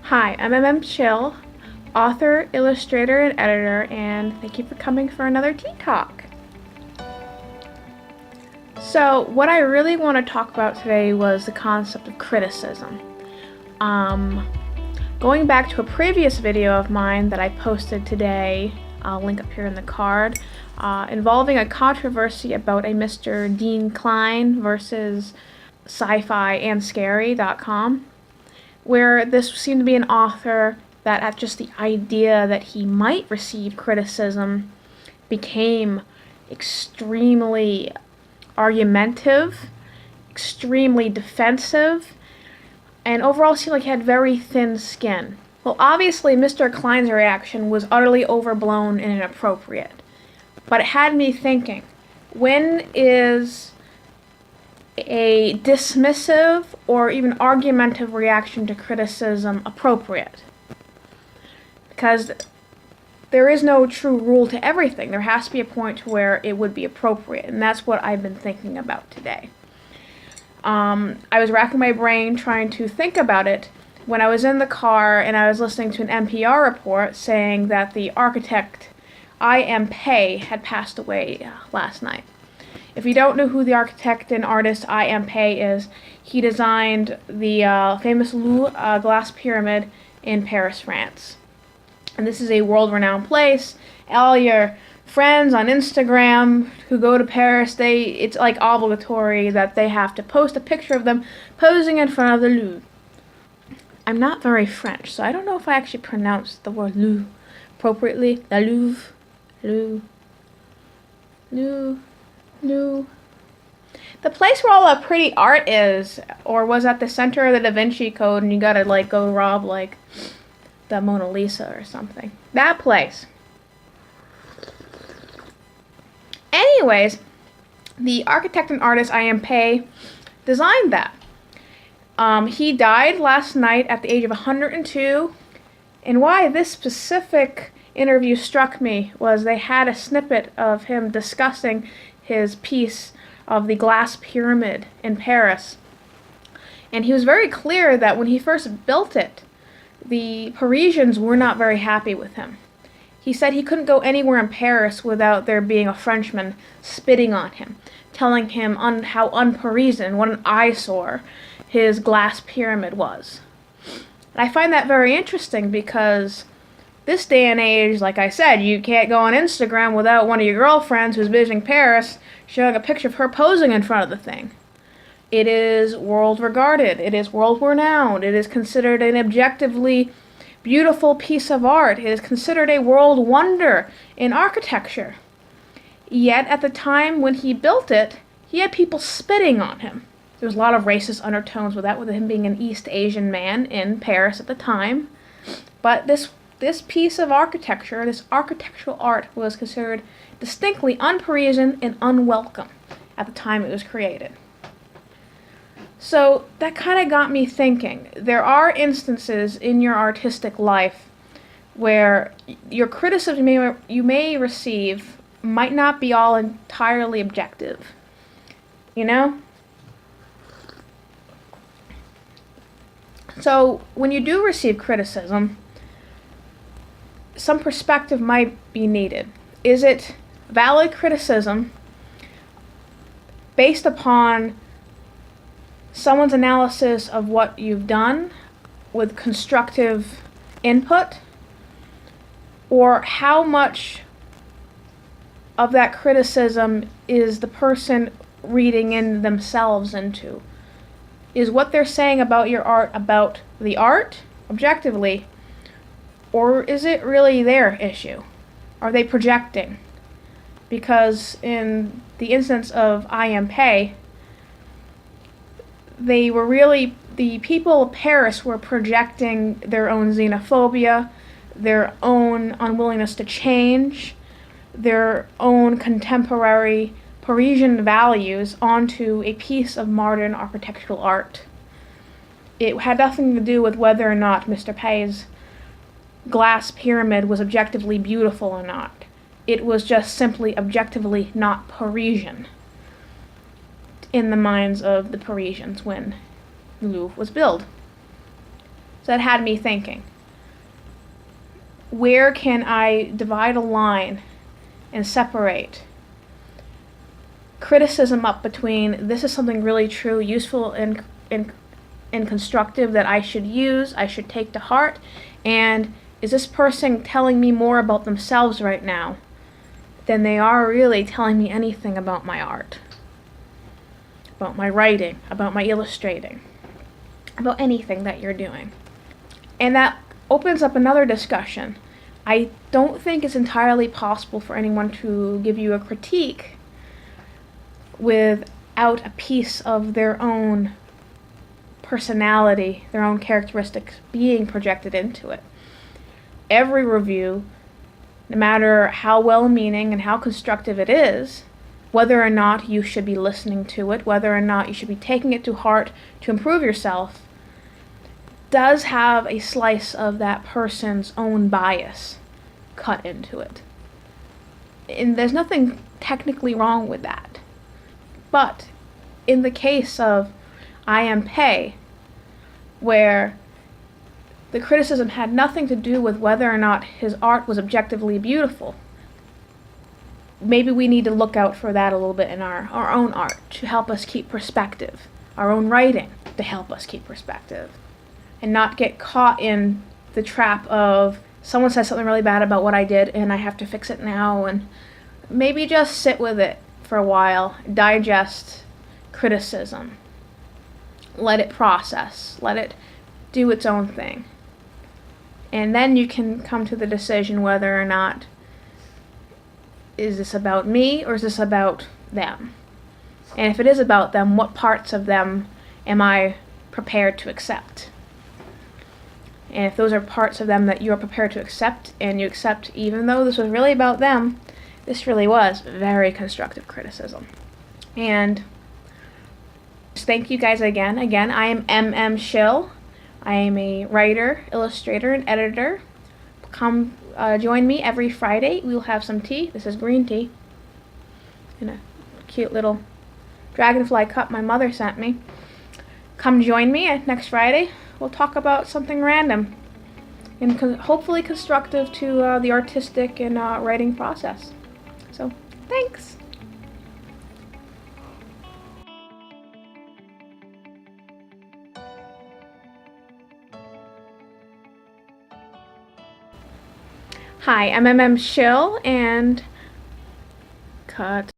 Hi, I'm Chill, author, illustrator, and editor, and thank you for coming for another Tea Talk. So, what I really want to talk about today was the concept of criticism. Going back to a previous video of mine that I posted today, I'll link up here in the card, involving a controversy about a Mr. Dean Klein versus sci-fi and scary.com, where this seemed to be an author that at just the idea that he might receive criticism became extremely argumentative, extremely defensive, and overall seemed like he had very thin skin. Well, obviously Mr. Klein's reaction was utterly overblown and inappropriate, but it had me thinking, when is a dismissive or even argumentative reaction to criticism appropriate? Because there is no true rule to everything. There has to be a point where it would be appropriate, and that's what I've been thinking about today. I was racking my brain trying to think about it when I was in the car and I was listening to an NPR report saying that the architect I.M. Pei had passed away last night. If you don't know who the architect and artist I.M. Pei is, he designed the famous Louvre glass pyramid in Paris, France. And this is a world-renowned place. All your friends on Instagram who go to Paris, it's like obligatory that they have to post a picture of them posing in front of the Louvre. I'm not very French, so I don't know if I actually pronounced the word Louvre appropriately. La Louvre, Louvre, Louvre. No. The place where all the pretty art is, or was at the center of the Da Vinci Code, and you gotta go rob the Mona Lisa or something. That place. Anyways, the architect and artist I.M. Pei designed that. He died last night at the age of 102, and why this specific interview struck me was they had a snippet of him discussing his piece of the glass pyramid in Paris. And he was very clear that when he first built it, the Parisians were not very happy with him. He said he couldn't go anywhere in Paris without there being a Frenchman spitting on him, telling him how un-Parisian, what an eyesore his glass pyramid was. And I find that very interesting because this day and age, like I said, you can't go on Instagram without one of your girlfriends who's visiting Paris showing a picture of her posing in front of the thing. It is world regarded. It is world renowned. It is considered an objectively beautiful piece of art. It is considered a world wonder in architecture. Yet at the time when he built it, he had people spitting on him. There was a lot of racist undertones with that, with him being an East Asian man in Paris at the time. But this piece of architecture, this architectural art, was considered distinctly un-Parisian and unwelcome at the time it was created. So that kind of got me thinking. There are instances in your artistic life where your criticism you may receive might not be all entirely objective. You know? So when you do receive criticism, some perspective might be needed. Is it valid criticism based upon someone's analysis of what you've done with constructive input? Or how much of that criticism is the person reading in themselves into? Is what they're saying about your art about the art, objectively, or is it really their issue? Are they projecting? Because in the instance of I.M. Pei, the people of Paris were projecting their own xenophobia, their own unwillingness to change, their own contemporary Parisian values onto a piece of modern architectural art. It had nothing to do with whether or not Mr. Pei's glass pyramid was objectively beautiful or not. It was just simply objectively not Parisian in the minds of the Parisians when the Louvre was built. that had me thinking. Where can I divide a line and separate criticism up between this is something really true, useful, and constructive that I should use, I should take to heart, and is this person telling me more about themselves right now than they are really telling me anything about my art, about my writing, about my illustrating, about anything that you're doing. And that opens up another discussion. I don't think it's entirely possible for anyone to give you a critique without a piece of their own personality, their own characteristics being projected into it. Every review, no matter how well-meaning and how constructive it is, whether or not you should be listening to it, whether or not you should be taking it to heart to improve yourself, does have a slice of that person's own bias cut into it. And there's nothing technically wrong with that. But in the case of I Am Pei, where the criticism had nothing to do with whether or not his art was objectively beautiful, maybe we need to look out for that a little bit in our own art to help us keep perspective, our own writing to help us keep perspective, and not get caught in the trap of someone says something really bad about what I did and I have to fix it now, and maybe just sit with it for a while, digest criticism, let it process, let it do its own thing. And then you can come to the decision whether or not is this about me or is this about them? And if it is about them, what parts of them am I prepared to accept? And if those are parts of them that you are prepared to accept, and you accept even though this was really about them, this really was very constructive criticism. And thank you guys again. Again, I am MM Schill. I am a writer, illustrator, and editor. Come join me every Friday. We'll have some tea. This is green tea in a cute little dragonfly cup my mother sent me. Come join me next Friday. We'll talk about something random and hopefully constructive to the artistic and writing process. So, thanks! Hi, I'm MM Schill, and cut.